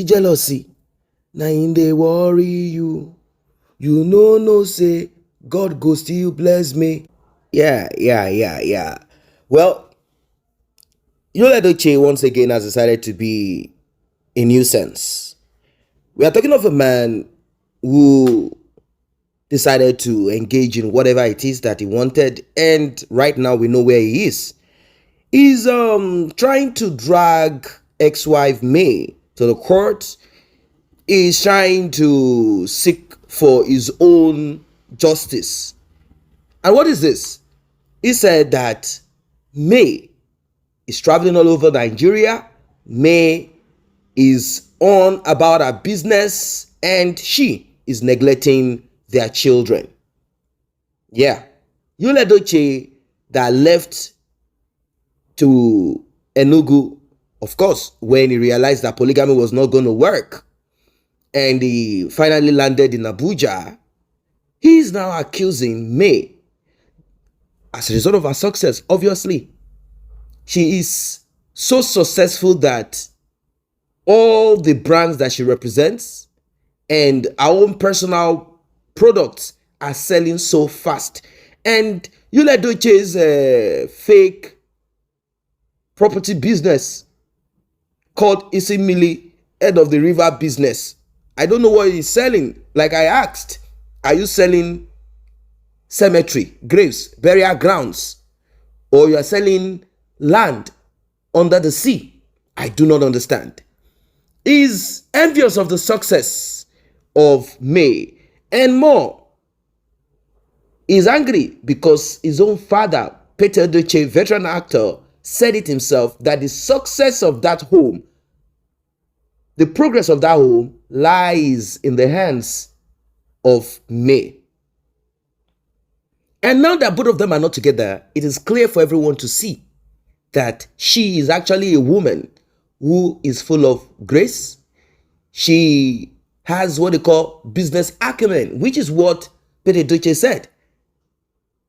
Jealousy. Na in dey worry you. You no say God go still bless me. Yeah. Well, Edochie once again has decided to be a nuisance. We are talking of a man who decided to engage in whatever it is that he wanted, and right now we know where he is. He's trying to drag ex-wife May to the court. He's trying to seek for his own justice. And what is this? He said that May is traveling all over Nigeria. May is on about her business, and she is neglecting their children. Yeah. Edochie that left to Enugu, of course, when he realized that polygamy was not going to work, and he finally landed in Abuja, he is now accusing May as a result of her success. Obviously, she is so successful that all the brands that she represents and our own personal products are selling so fast. And Edochie's fake property business called Isimili, head of the river business. I don't know what he's selling. Like I asked, are you selling cemetery, graves, burial grounds, or you are selling land under the sea? I do not understand. He's envious of the success of May and more. He's angry because his own father, Peter Edochie, veteran actor, said it himself that the success of that home, the progress of that home, lies in the hands of May. And now that both of them are not together, it is clear for everyone to see that she is actually a woman who is full of grace. She has what they call business acumen, which is what Peter Edochie said.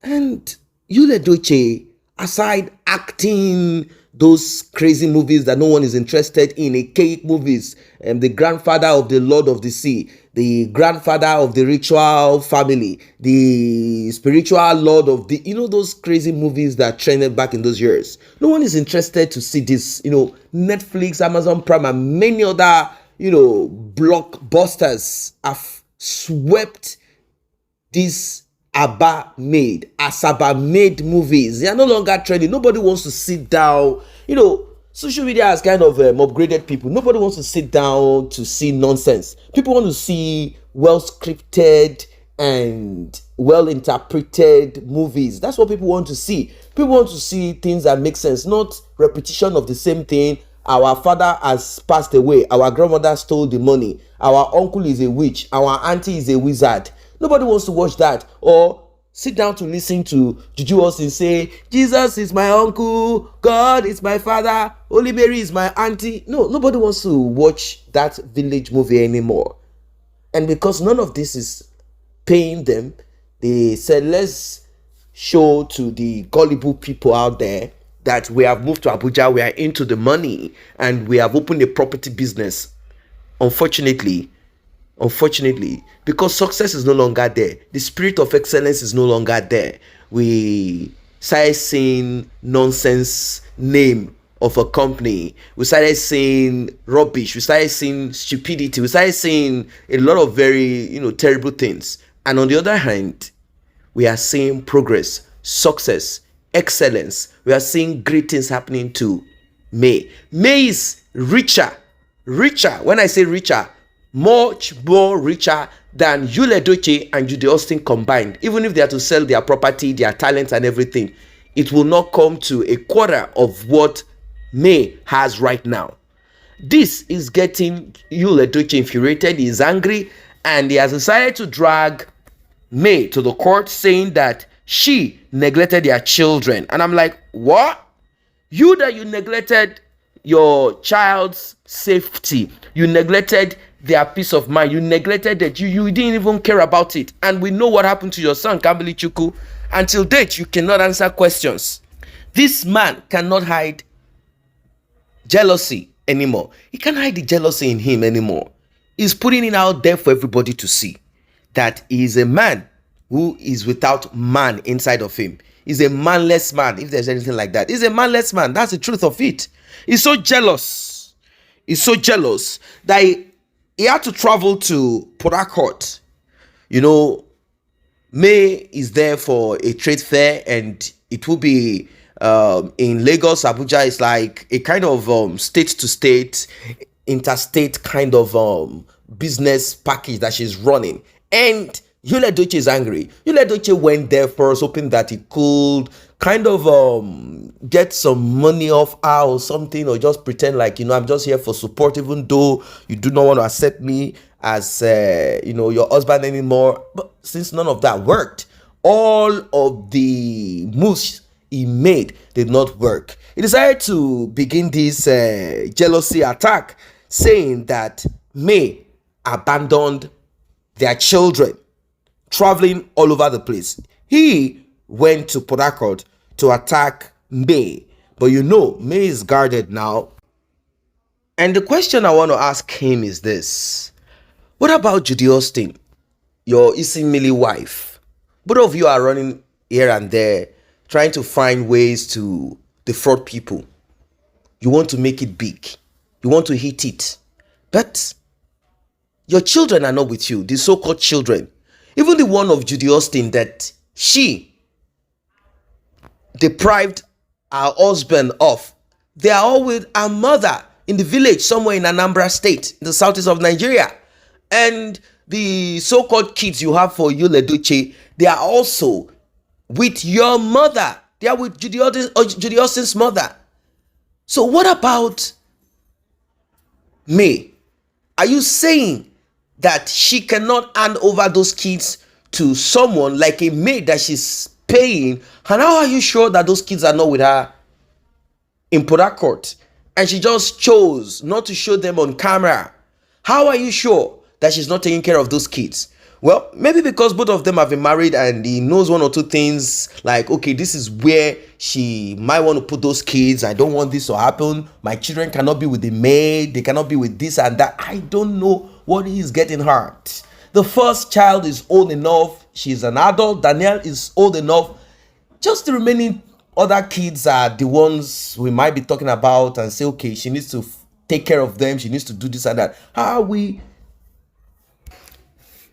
And Edochie, aside acting those crazy movies that no one is interested in, archaic movies, the grandfather of the Lord of the Sea, the grandfather of the ritual family, the spiritual lord of the, those crazy movies that trended back in those years. No one is interested to see this, Netflix, Amazon Prime, and many other, blockbusters have swept this Asaba made movies. They are no longer trending. Nobody wants to sit down. Social media has kind of upgraded people. Nobody wants to sit down to see nonsense. People want to see well scripted and well interpreted movies. That's what people want to see. People want to see things that make sense, not repetition of the same thing. Our father has passed away. Our grandmother stole the money. Our uncle is a witch. Our auntie is a wizard. Nobody wants to watch that or sit down to listen to Juju Austin say, Jesus is my uncle, God is my father, Holy Mary is my auntie. No, nobody wants to watch that village movie anymore. And because none of this is paying them, they said, let's show to the gullible people out there that we have moved to Abuja, we are into the money, and we have opened a property business. Unfortunately, because success is no longer there, the spirit of excellence is no longer there. We started seeing nonsense name of a company. We started seeing rubbish. We started seeing stupidity. We started seeing a lot of very, terrible things. And on the other hand, we are seeing progress, success, excellence. We are seeing great things happening to May. May is richer. When I say richer, much more richer than Edochie and Judy Austin combined. Even if they are to sell their property, their talents and everything, it will not come to a quarter of what May has right now. This is getting Edochie infuriated. He is angry and he has decided to drag May to the court, saying that she neglected their children. And I'm like, what? You neglected your child's safety. You neglected their peace of mind. You neglected it. You didn't even care about it. And we know what happened to your son, Kambili Chuku. Until date, you cannot answer questions. This man cannot hide jealousy anymore. He can't hide the jealousy in him anymore. He's putting it out there for everybody to see that he is a man who is without man inside of him. He's a manless man, if there's anything like that. He's a manless man. That's the truth of it. He's so jealous. He's so jealous that he had to travel to Port Harcourt. You know, May is there for a trade fair, and it will be in Lagos. Abuja is like a kind of state to state, interstate kind of business package that she's running. And Edochie is angry. Edochie went there first, hoping that he could kind of get some money off her or something, or just pretend like, I'm just here for support, even though you do not want to accept me as your husband anymore. But since none of that worked, all of the moves he made did not work. He decided to begin this jealousy attack, saying that May abandoned their children, traveling all over the place. He went to Port Harcourt to attack May, but May is guarded now. And the question I want to ask him is this: what about Judy Austin, your Isimili wife? Both of you are running here and there, trying to find ways to defraud people. You want to make it big. You want to hit it. But your children are not with you, the so-called children. Even the one of Judy Austin that she deprived her husband of, they are all with her mother in the village somewhere in Anambra State, in the southeast of Nigeria. And the so-called kids you have for Edochie, they are also with your mother. They are with Judy Austin's mother. So what about May? Are you saying that she cannot hand over those kids to someone like a maid that she's paying? And how are you sure that those kids are not with her in Port Harcourt? And she just chose not to show them on camera. How are you sure that she's not taking care of those kids? Well, maybe because both of them have been married and he knows one or two things, like, okay, this is where she might want to put those kids. I don't want this to happen. My children cannot be with the maid. They cannot be with this and that. I don't know what is getting hurt. The first child is old enough. She's an adult. Danielle is old enough. Just the remaining other kids are the ones we might be talking about and say, okay, she needs to take care of them. She needs to do this and that. How are we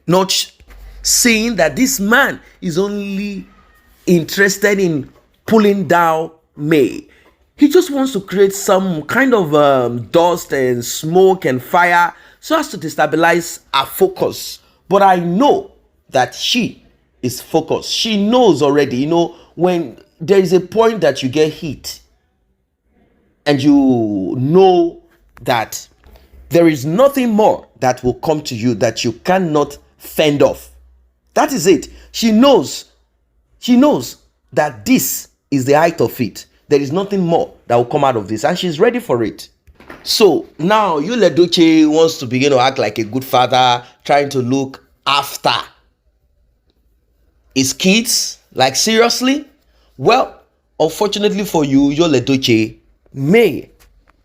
not seeing that this man is only interested in pulling down May? He just wants to create some kind of dust and smoke and fire so as to destabilize our focus. But I know that she is focused. She knows already, when there is a point that you get hit and you know that there is nothing more that will come to you that you cannot fend off. That is it. She knows that this is the height of it. There is nothing more that will come out of this, and she's ready for it. So now Edochie wants to begin to act like a good father, trying to look after his kids. Like, seriously? Well, unfortunately for you, Edochie, May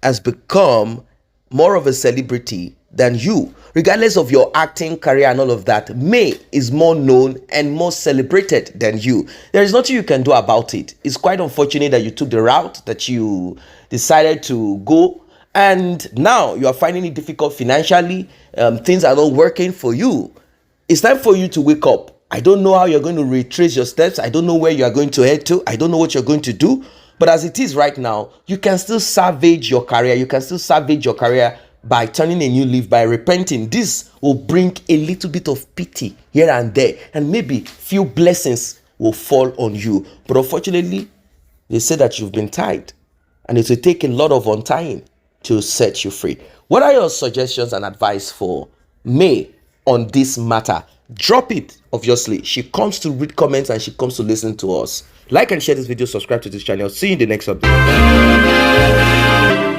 has become more of a celebrity than you. Regardless of your acting career and all of that, May is more known and more celebrated than you. There is nothing you can do about it. It's quite unfortunate that you took the route that you decided to go, and now you are finding it difficult financially. Things are not working for you. It's time for you to wake up. I don't know how you're going to retrace your steps. I don't know where you are going to head to. I don't know what you're going to do. But as it is right now, you can still salvage your career. You can still salvage your career by turning a new leaf, by repenting. This will bring a little bit of pity here and there, and maybe few blessings will fall on you. But unfortunately, they say that you've been tied, and it will take a lot of untying to set you free. What are your suggestions and advice for May on this matter? Drop it. Obviously, she comes to read comments and she comes to listen to us. Like and share this video, subscribe to this channel. See you in the next update.